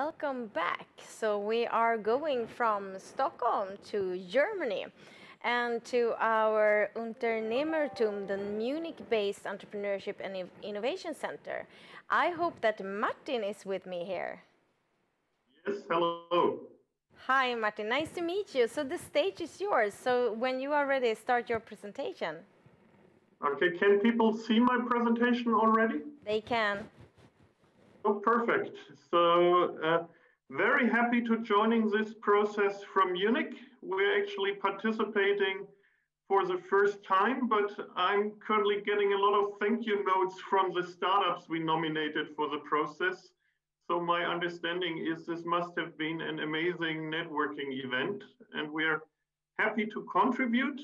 Welcome back. So we are going from Stockholm to Germany and to our UnternehmerTUM, the Munich-based Entrepreneurship and Innovation Center. I hope that Martin is with me here. Yes, hello. Hi, Martin. Nice to meet you. So the stage is yours. So when you are ready, start your presentation. Okay, can people see my presentation already? They can. Oh, perfect. So, very happy to joining this process from Munich. We're actually participating for the first time, but I'm currently getting a lot of thank you notes from the startups we nominated for the process. So my understanding is this must have been an amazing networking event, and we're happy to contribute.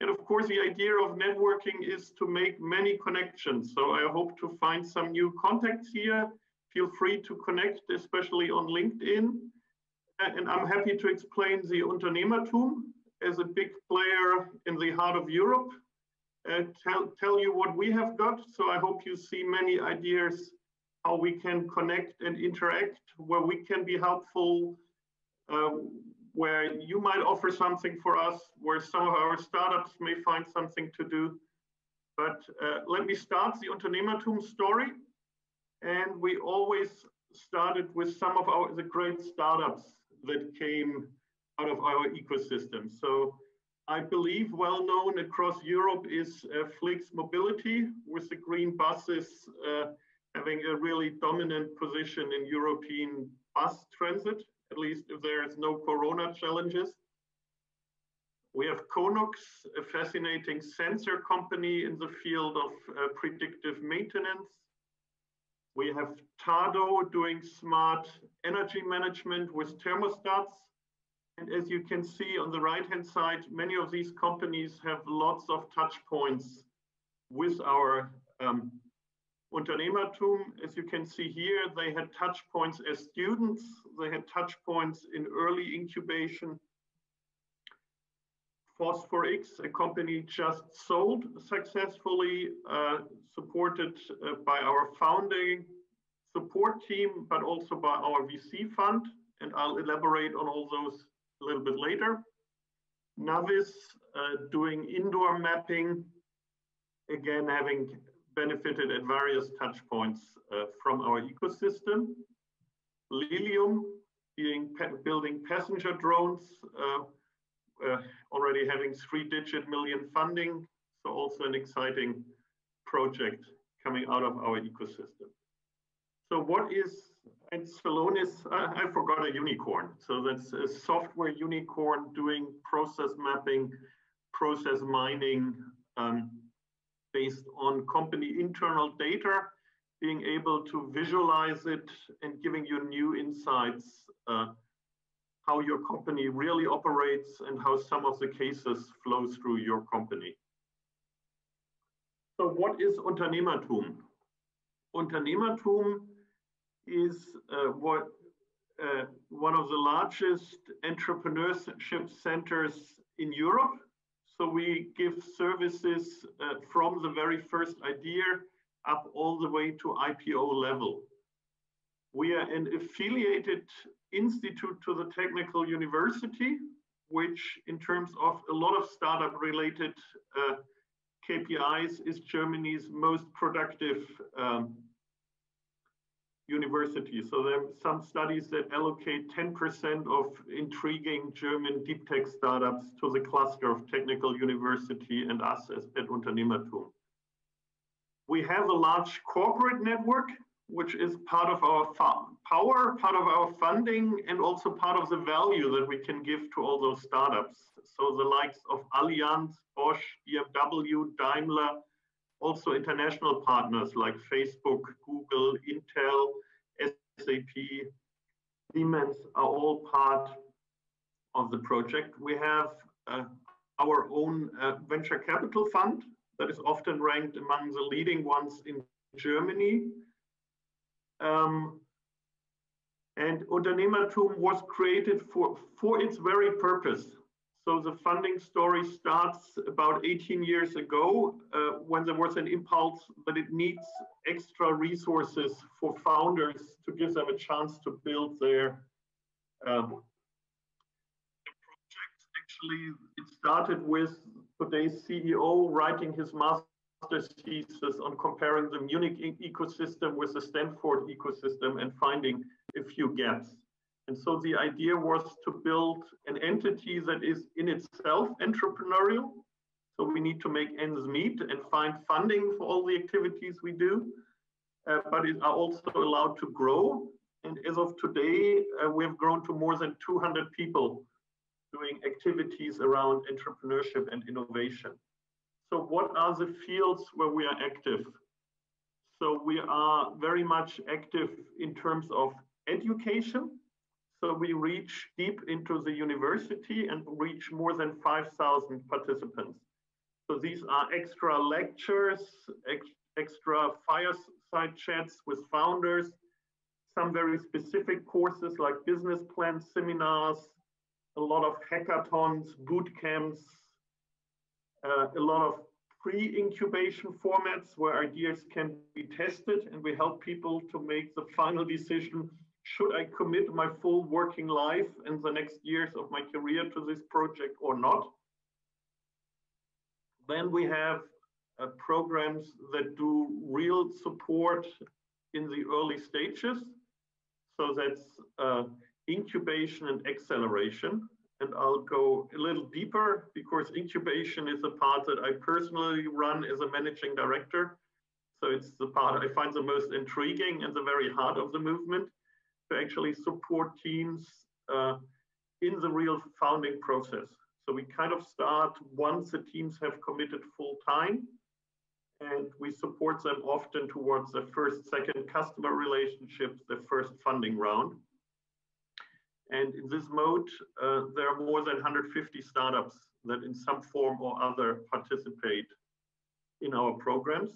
And of course, the idea of networking is to make many connections. So I hope to find some new contacts here. Feel free to connect, especially on LinkedIn. And I'm happy to explain the UnternehmerTUM as a big player in the heart of Europe. Tell you what we have got. So I hope you see many ideas how we can connect and interact, where we can be helpful, where you might offer something for us, where some of our startups may find something to do. But let me start the UnternehmerTUM story. And we always started with some of the great startups that came out of our ecosystem. So I believe well known across Europe is Flix Mobility, with the green buses having a really dominant position in European bus transit, at least if there is no Corona challenges. We have Konux, a fascinating sensor company in the field of predictive maintenance. We have Tado doing smart energy management with thermostats. And as you can see on the right-hand side, many of these companies have lots of touch points with our UnternehmerTUM. As you can see here, they had touch points as students. They had touch points in early incubation. Phosphorx, a company just sold successfully, supported by our founding support team, but also by our VC fund. And I'll elaborate on all those a little bit later. Navis, doing indoor mapping, again, having benefited at various touch points from our ecosystem. Lilium, building passenger drones, already having 3-digit million funding, so also an exciting project coming out of our ecosystem. So what is, and Celonis, I forgot a unicorn. So that's a software unicorn doing process mapping, process mining, based on company internal data, being able to visualize it and giving you new insights how your company really operates and how some of the cases flow through your company. So what is UnternehmerTUM? UnternehmerTUM is one of the largest entrepreneurship centers in Europe. So we give services from the very first idea up all the way to IPO level. We are an affiliated institute to the technical university, which in terms of a lot of startup related KPIs is Germany's most productive university. So there are some studies that allocate 10% of intriguing German deep tech startups to the cluster of technical university and us at UnternehmerTUM. We have a large corporate network, which is part of our power, part of our funding, and also part of the value that we can give to all those startups. So the likes of Allianz, Bosch, BMW, Daimler, also international partners like Facebook, Google, Intel, SAP, Siemens are all part of the project. We have our own venture capital fund that is often ranked among the leading ones in Germany. And UnternehmerTUM was created for its very purpose. So the funding story starts about 18 years ago when there was an impulse that it needs extra resources for founders to give them a chance to build their projects. Actually, it started with today's CEO writing his master's thesis on comparing the Munich ecosystem with the Stanford ecosystem and finding a few gaps. And so the idea was to build an entity that is in itself entrepreneurial. So we need to make ends meet and find funding for all the activities we do, but it are also allowed to grow. And as of today, we have grown to more than 200 people doing activities around entrepreneurship and innovation. So what are the fields where we are active? So we are very much active in terms of education. So we reach deep into the university and reach more than 5,000 participants. So these are extra lectures, extra fireside chats with founders, some very specific courses like business plan seminars, a lot of hackathons, boot camps, a lot of pre-incubation formats where ideas can be tested, and we help people to make the final decision. Should I commit my full working life and the next years of my career to this project or not? Then we have programs that do real support in the early stages. So that's incubation and acceleration. And I'll go a little deeper because incubation is the part that I personally run as a managing director. So it's the part I find the most intriguing and the very heart of the movement, to actually support teams in the real founding process. So we kind of start once the teams have committed full time, and we support them often towards the first, second customer relationships, the first funding round. And in this mode, there are more than 150 startups that in some form or other participate in our programs.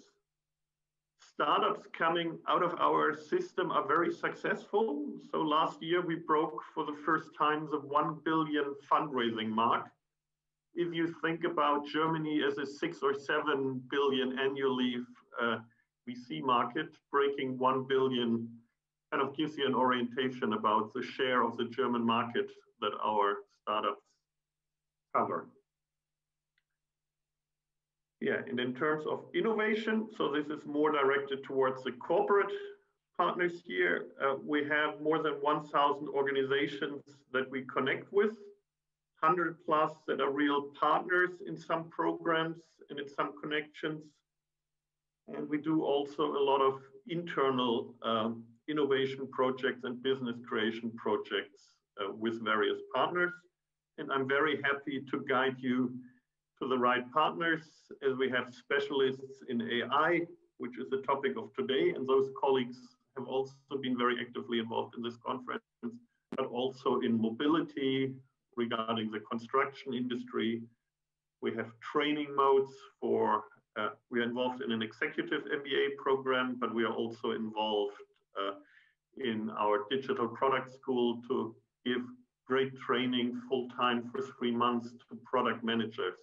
Startups coming out of our system are very successful. So last year we broke for the first time the 1 billion fundraising mark. If you think about Germany as a 6 or 7 billion annually VC market, breaking 1 billion kind of gives you an orientation about the share of the German market that our startups cover. Yeah, and in terms of innovation, so this is more directed towards the corporate partners here. We have more than 1,000 organizations that we connect with, 100 plus that are real partners in some programs and in some connections. And we do also a lot of internal innovation projects and business creation projects with various partners. And I'm very happy to guide you to the right partners, as we have specialists in AI, which is the topic of today. And those colleagues have also been very actively involved in this conference, but also in mobility regarding the construction industry. We have training modes for, we are involved in an executive MBA program, but we are also involved in our digital product school to give great training full-time for 3 months to product managers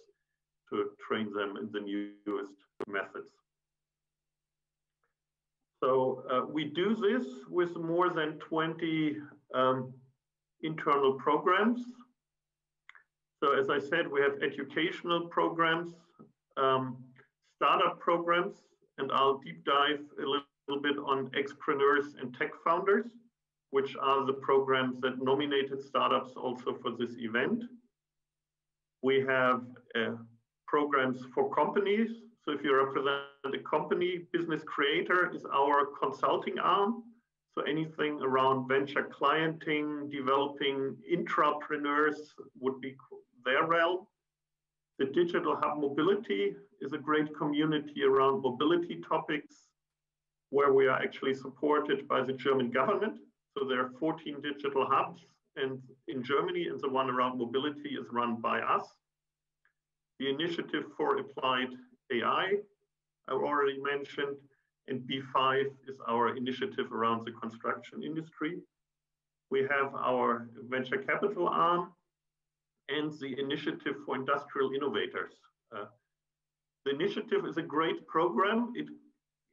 to train them in the newest methods. So we do this with more than 20 internal programs. So as I said, we have educational programs, startup programs, and I'll deep dive a little bit on expreneurs and tech founders, which are the programs that nominated startups also for this event. We have programs for companies. So if you represent a company, Business Creator is our consulting arm. So anything around venture clienting, developing intrapreneurs would be their realm. The Digital Hub Mobility is a great community around mobility topics where we are actually supported by the German government. So there are 14 digital hubs and in Germany, and the one around mobility is run by us. The Initiative for Applied AI, I already mentioned, and B5 is our initiative around the construction industry. We have our venture capital arm, and the Initiative for Industrial Innovators. The initiative is a great program. It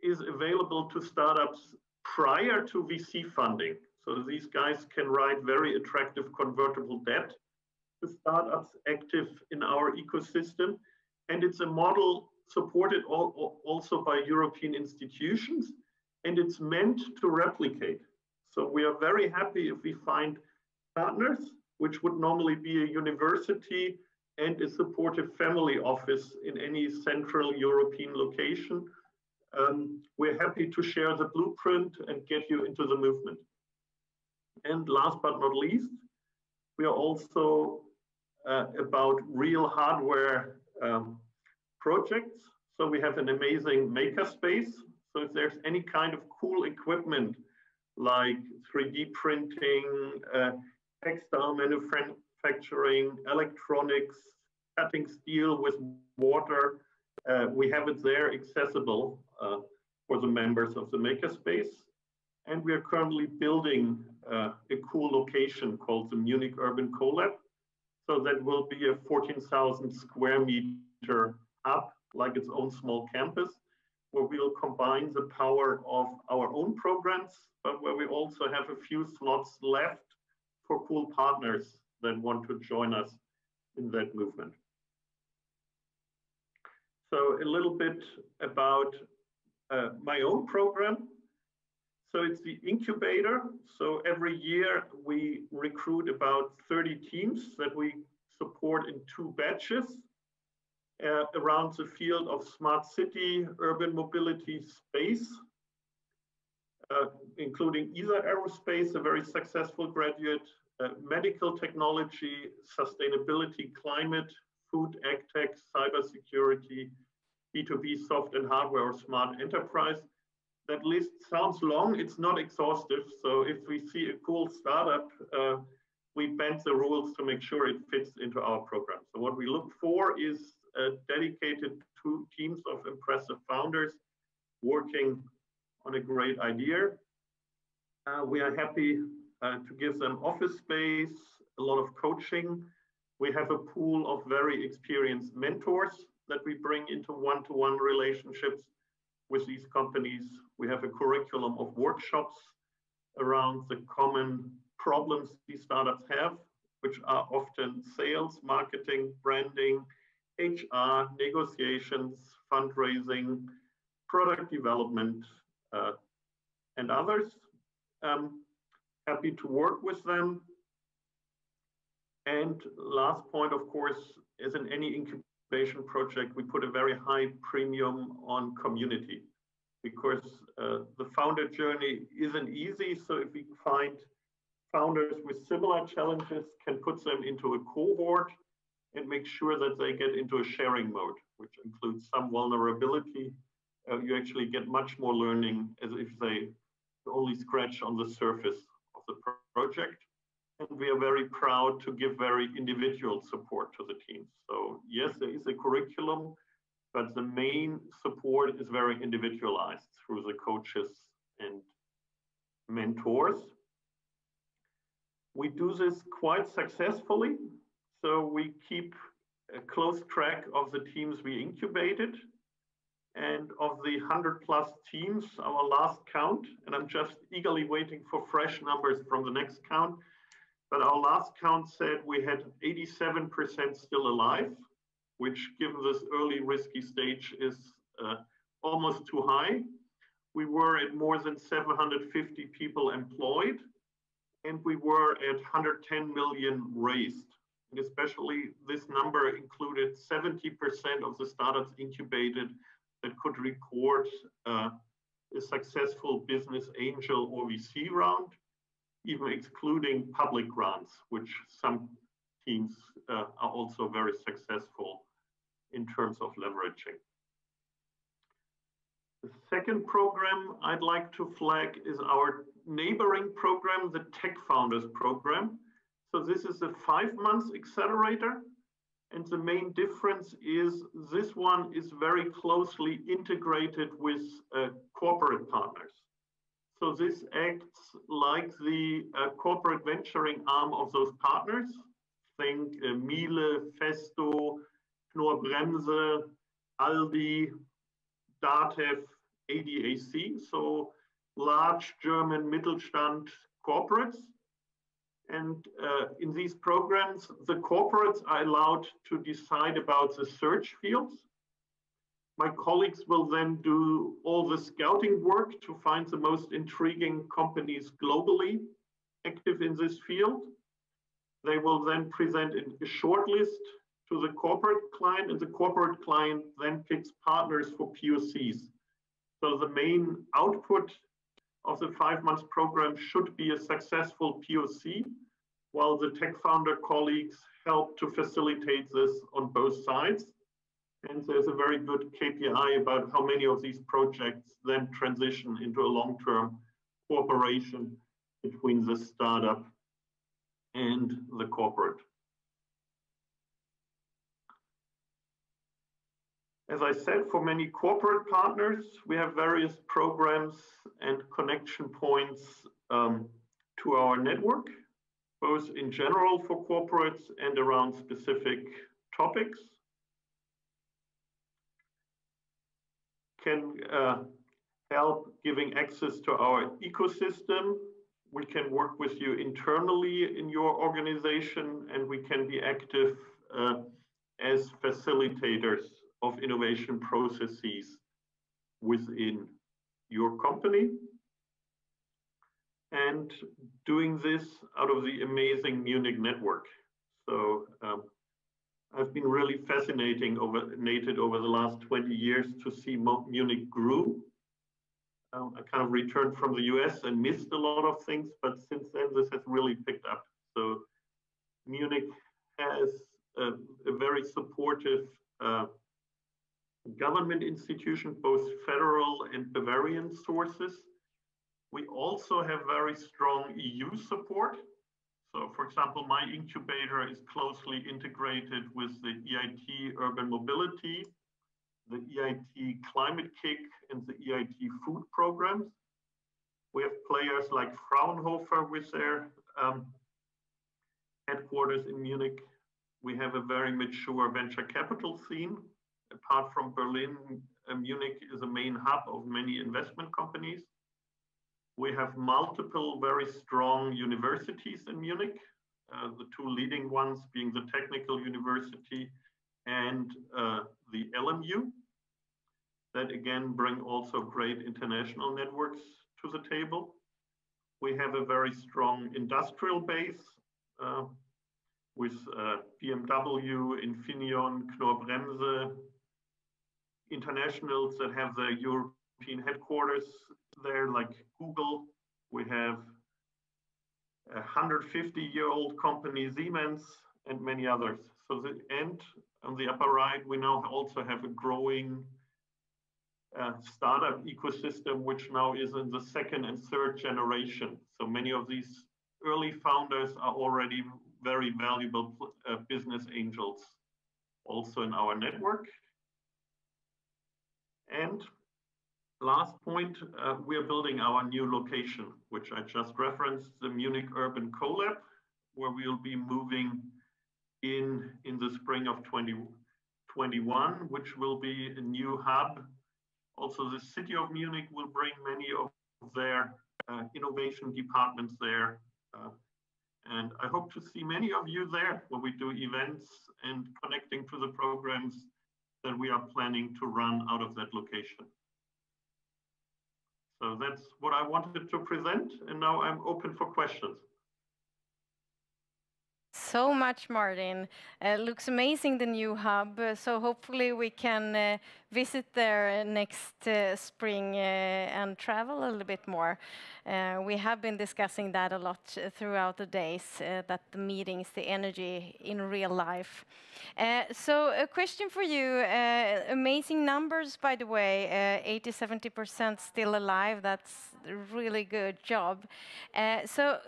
is available to startups prior to VC funding. So these guys can write very attractive convertible debt to startups active in our ecosystem. And it's a model supported also by European institutions, and it's meant to replicate. So we are very happy if we find partners, which would normally be a university and a supportive family office in any central European location. We're happy to share the blueprint and get you into the movement. And last but not least, we are also about real hardware projects. So we have an amazing makerspace. So if there's any kind of cool equipment like 3D printing, textile manufacturing, electronics, cutting steel with water, we have it there accessible for the members of the makerspace. And we are currently building a cool location called the Munich Urban Collab. So that will be a 14,000 square meter hub, like its own small campus, where we'll combine the power of our own programs, but where we also have a few slots left for cool partners that want to join us in that movement. So a little bit about my own program. So it's the Incubator. So every year we recruit about 30 teams that we support in 2 batches around the field of smart city, urban mobility, space, including ESA Aerospace, a very successful graduate, medical technology, sustainability, climate, food, agtech, cybersecurity, B2B soft and hardware or smart enterprise. That list sounds long, it's not exhaustive. So if we see a cool startup, we bend the rules to make sure it fits into our program. So what we look for is dedicated 2 teams of impressive founders working on a great idea. We are happy to give them office space, a lot of coaching. We have a pool of very experienced mentors that we bring into one-to-one relationships with these companies. We have a curriculum of workshops around the common problems these startups have, which are often sales, marketing, branding, HR, negotiations, fundraising, product development, and others. Happy to work with them. And last point, of course, as in any incubation project, we put a very high premium on community, because the founder journey isn't easy. So if we find founders with similar challenges, can put them into a cohort and make sure that they get into a sharing mode, which includes some vulnerability. You actually get much more learning as if they only scratch on the surface of the project. And we are very proud to give very individual support to the teams. So yes, there is a curriculum, but the main support is very individualized through the coaches and mentors. We do this quite successfully. So we keep a close track of the teams we incubated. And of the 100+ teams, our last count, and I'm just eagerly waiting for fresh numbers from the next count, but our last count said we had 87% still alive, which given this early risky stage is almost too high. We were at more than 750 people employed, and we were at 110 million raised. And especially this number included 70% of the startups incubated that could record a successful business angel or VC round, even excluding public grants, which some teams are also very successful in terms of leveraging. The second program I'd like to flag is our neighboring program, the Tech Founders Program. So this is a 5-month accelerator. And the main difference is this one is very closely integrated with corporate partners. So this acts like the corporate venturing arm of those partners. think Miele, Festo, Knorr-Bremse, Aldi, DATEV, ADAC, so large German Mittelstand corporates. And in these programs, the corporates are allowed to decide about the search fields. My colleagues will then do all the scouting work to find the most intriguing companies globally active in this field. They will then present a short list to the corporate client, and the corporate client then picks partners for POCs. So the main output of the 5-month program should be a successful POC, while the tech founder colleagues help to facilitate this on both sides. And there's a very good KPI about how many of these projects then transition into a long-term cooperation between the startup and the corporate. As I said, for many corporate partners, we have various programs and connection points to our network, both in general for corporates and around specific topics. Can help giving access to our ecosystem. We can work with you internally in your organization, and we can be active as facilitators of innovation processes within your company. And doing this out of the amazing Munich Network. So I've been really fascinated over the last 20 years to see Munich grew. I kind of returned from the US and missed a lot of things, but since then this has really picked up. So Munich has a very supportive government institution, both federal and Bavarian sources. We also have very strong EU support. So for example, my incubator is closely integrated with the EIT Urban Mobility, the EIT Climate Kick, and the EIT Food programs. We have players like Fraunhofer with their headquarters in Munich. We have a very mature venture capital scene. Apart from Berlin, Munich is a main hub of many investment companies. We have multiple very strong universities in Munich, the two leading ones being the Technical University and the LMU, that again bring also great international networks to the table. We have a very strong industrial base with BMW, Infineon, Knorr-Bremse, internationals that have their European headquarters there, like Google. We have a 150-year-old company, Siemens, and many others. So on the upper right, we now also have a growing startup ecosystem, which now is in the 2nd and 3rd generation. So many of these early founders are already very valuable business angels also in our network. And last point, we're building our new location, which I just referenced, the Munich Urban Collab, where we'll be moving in the spring of 2021, which will be a new hub. Also, the city of Munich will bring many of their innovation departments there. And I hope to see many of you there when we do events and connecting to the programs that we are planning to run out of that location. So that's what I wanted to present, and now I'm open for questions. So much, Martin. Looks amazing, the new hub. So hopefully we can visit there next spring and travel a little bit more. We have been discussing that a lot throughout the days, that the meetings, the energy in real life. So a question for you, amazing numbers, by the way, 80–70% still alive. That's a really good job. So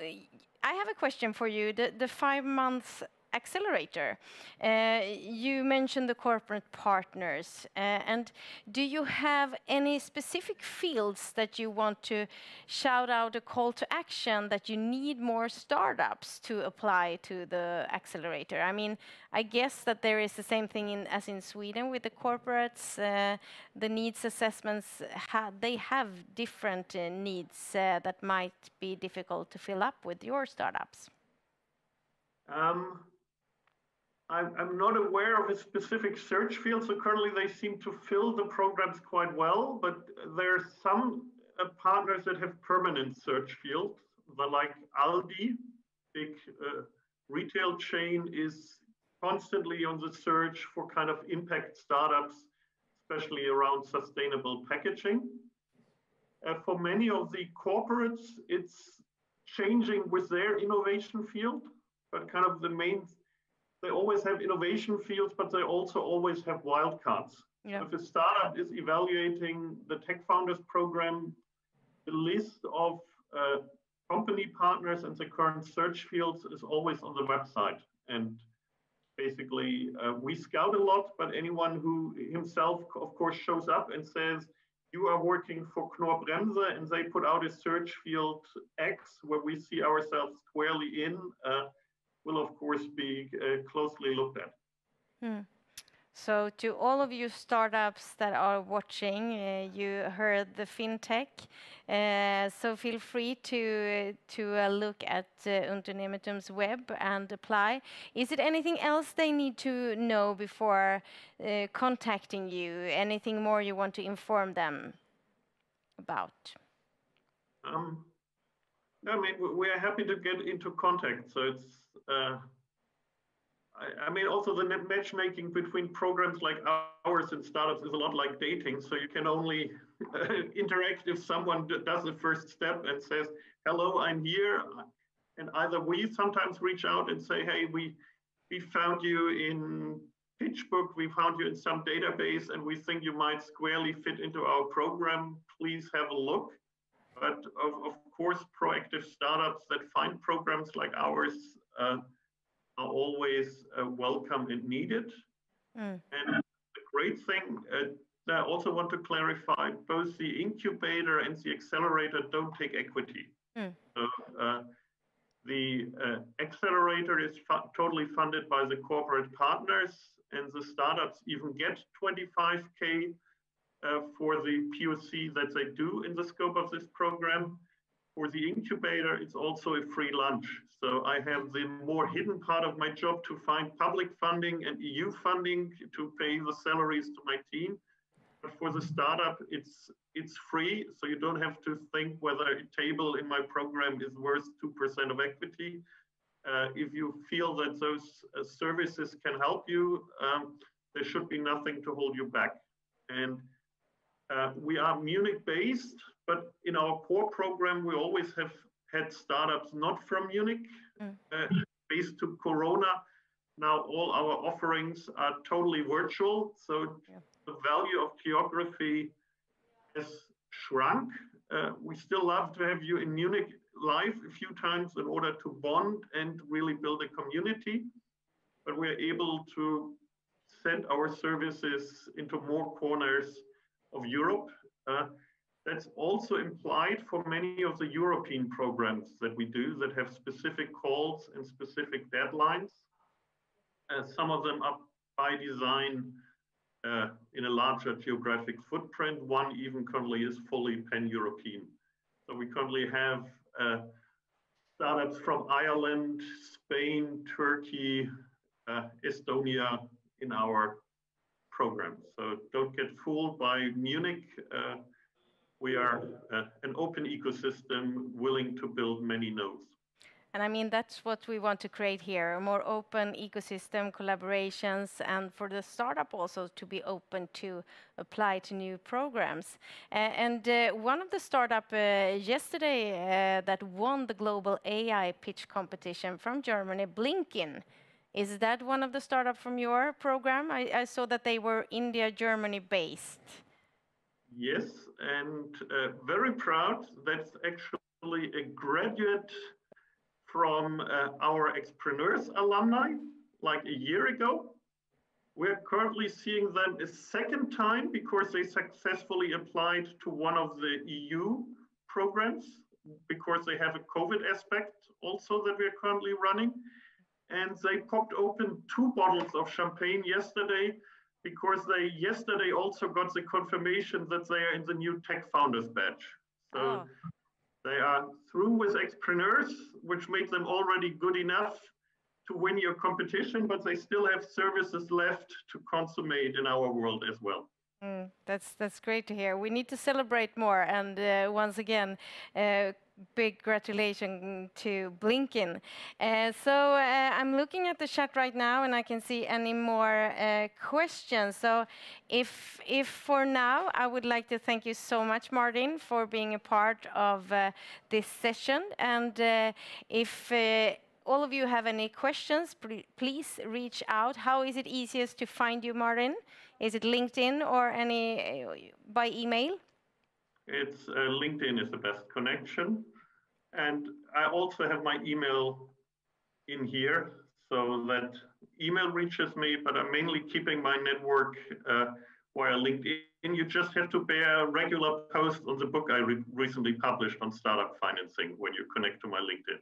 I have a question for you. The 5 months accelerator. You mentioned the corporate partners, and do you have any specific fields that you want to shout out a call to action that you need more startups to apply to the accelerator? I mean, I guess that there is the same thing as in Sweden with the corporates. The needs assessments, they have different needs that might be difficult to fill up with your startups. I'm not aware of a specific search field, so currently they seem to fill the programs quite well, but there are some partners that have permanent search fields, like Aldi, big retail chain, is constantly on the search for kind of impact startups, especially around sustainable packaging. For many of the corporates, it's changing with their innovation field, but kind of they always have innovation fields, but they also always have wildcards. Yeah. So if a startup is evaluating the Tech Founders Program, the list of company partners and the current search fields is always on the website. And basically, we scout a lot, but anyone who himself, of course, shows up and says, you are working for Knorr-Bremse, and they put out a search field X where we see ourselves squarely in, will of course be closely looked at. So to all of you startups that are watching, you heard the FinTech, so feel free to look at UnternehmerTUM's web and apply. Is it anything else they need to know before contacting you? Anything more you want to inform them about? I mean, we are happy to get into contact. So it's, I mean, also the matchmaking between programs like ours and startups is a lot like dating. So you can only interact if someone does the first step and says, hello, I'm here. And either we sometimes reach out and say, hey, we found you in PitchBook, we found you in some database, and we think you might squarely fit into our program. Please have a look. But of course, proactive startups that find programs like ours are always welcome and needed. And the great thing that I also want to clarify, both the incubator and the accelerator don't take equity. So the accelerator is totally funded by the corporate partners, and the startups even get 25K for the POC that they do in the scope of this program. For the incubator, it's also a free lunch. So I have the more hidden part of my job to find public funding and EU funding to pay the salaries to my team. But for the startup, it's free. So you don't have to think whether a table in my program is worth 2% of equity. If you feel that those services can help you, there should be nothing to hold you back. And we are Munich based, but in our core program, we always have had startups not from Munich, based to Corona. Now all our offerings are totally virtual. So the value of geography has shrunk. We still love to have you in Munich live a few times in order to bond and really build a community. But we're able to send our services into more corners of Europe. That's also implied for many of the European programs that we do that have specific calls and specific deadlines. Some of them are by design in a larger geographic footprint. One even currently is fully pan-European. So we currently have startups from Ireland, Spain, Turkey, Estonia in our program. So don't get fooled by Munich. We are an open ecosystem willing to build many nodes. And I mean, that's what we want to create here, a more open ecosystem, collaborations, and for the startup also to be open to apply to new programs. And one of the startup yesterday that won the global AI pitch competition from Germany, Blinkin. Is that one of the startups from your program? I saw that they were India, Germany based. Yes, and very proud. That's actually a graduate from our Expreneurs alumni. like a year ago. We're currently seeing them a second time because they successfully applied to one of the EU programs, because they have a COVID aspect also that we're currently running. And they popped open 2 bottles of champagne yesterday, because they yesterday also got the confirmation that they are in the new Tech Founders Badge. So they are through with Expreneurs, which makes them already good enough to win your competition, but they still have services left to consummate in our world as well. That's great to hear. We need to celebrate more, and once again, big congratulations to Blinken. I'm looking at the chat right now, and I can see any more questions. So if for now, I would like to thank you so much, Martin, for being a part of this session. And if all of you have any questions, please reach out. How is it easiest to find you, Martin? Is it LinkedIn or by email? It's LinkedIn is the best connection. And I also have my email in here, so that email reaches me, but I'm mainly keeping my network via LinkedIn. You just have to bear regular posts on the book I recently published on startup financing when you connect to my LinkedIn.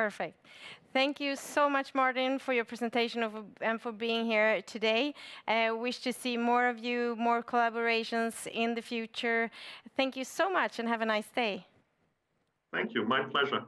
Perfect. Thank you so much, Martin, for your presentation and for being here today. I wish to see more of you, more collaborations in the future. Thank you so much and have a nice day. Thank you. My pleasure.